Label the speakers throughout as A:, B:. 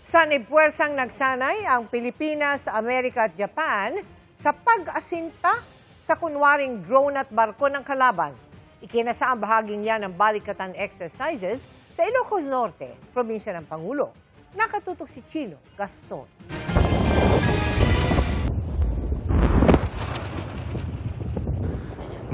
A: Sanib-puwersang nagsanay ang Pilipinas, Amerika at Japan sa pag-asinta sa kunwaring drone at barko ng kalaban. Ikinasa ang bahaging yan ng balikatan exercises sa Ilocos Norte, probinsya ng Pangulo. Nakatutok si Chino Gaston.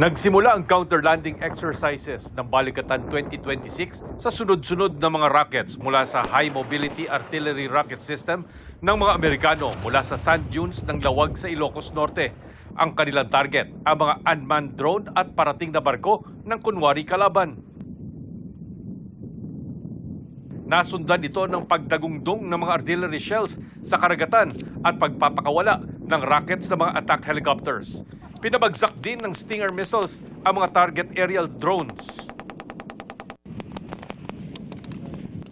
B: Nagsimula ang counter-landing exercises ng Balikatan 2026 sa sunod-sunod na mga rockets mula sa High Mobility Artillery Rocket System ng mga Amerikano mula sa sand dunes ng Lawag sa Ilocos Norte. Ang kanilang target, ang mga unmanned drone at parating na barko ng kunwari kalaban. Nasundan ito ng pagdagungdong ng mga artillery shells sa karagatan at pagpapakawala ng rockets ng mga attack helicopters. Pinabagsak din ng Stinger missiles ang mga target aerial drones.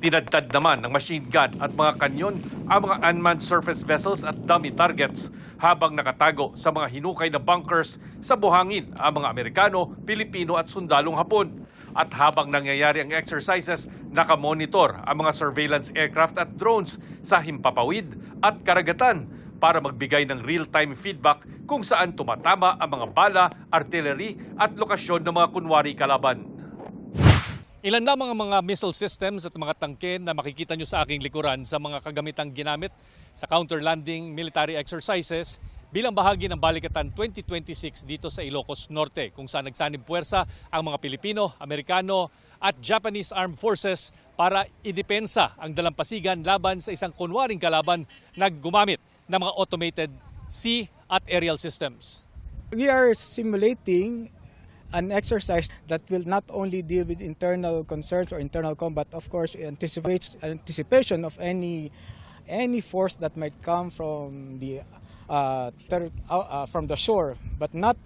B: Tinadtad naman ng machine gun at mga kanyon ang mga unmanned surface vessels at dummy targets habang nakatago sa mga hinukay na bunkers sa buhangin ang mga Amerikano, Pilipino at sundalong Hapon. At habang nangyayari ang exercises, nakamonitor ang mga surveillance aircraft at drones sa himpapawid at karagatan para magbigay ng real-time feedback kung saan tumatama ang mga bala, artillery at lokasyon ng mga kunwari kalaban. Ilan na mga missile systems at mga tangke na makikita nyo sa aking likuran sa mga kagamitang ginamit sa counter-landing military exercises bilang bahagi ng Balikatan 2026 dito sa Ilocos Norte, kung saan nagsanib puwersa ang mga Pilipino, Amerikano at Japanese Armed Forces para idepensa ang dalampasigan laban sa isang kunwaring kalaban na gumamit ng mga automated sea at aerial systems.
C: We are simulating an exercise that will not only deal with internal concerns or internal combat, of course, anticipation of any force that might come from the shore, but not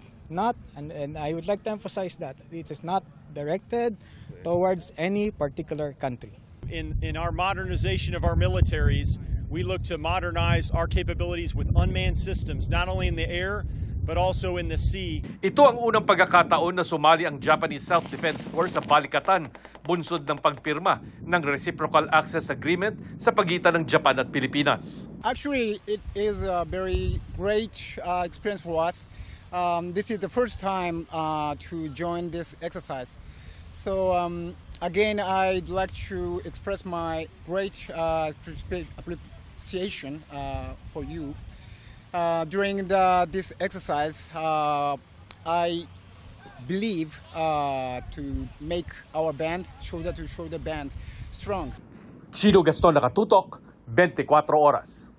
C: and I would like to emphasize that it is not directed towards any particular country.
D: In our modernization of our militaries, we look to modernize our capabilities with unmanned systems, not only in the air, but also in the sea.
B: Ito ang unang pagkakataon na sumali ang Japanese Self-Defense Force sa Balikatan, bunsod ng pagpirma ng Reciprocal Access Agreement sa pagitan ng Japan at Pilipinas.
E: Actually, it is a very great experience for us. This is the first time to join this exercise. So again, I'd like to express my great appreciation for you. During this exercise, I believe to make our band, shoulder to shoulder band, strong.
B: Chino Gaston, nakatutok, 24 oras.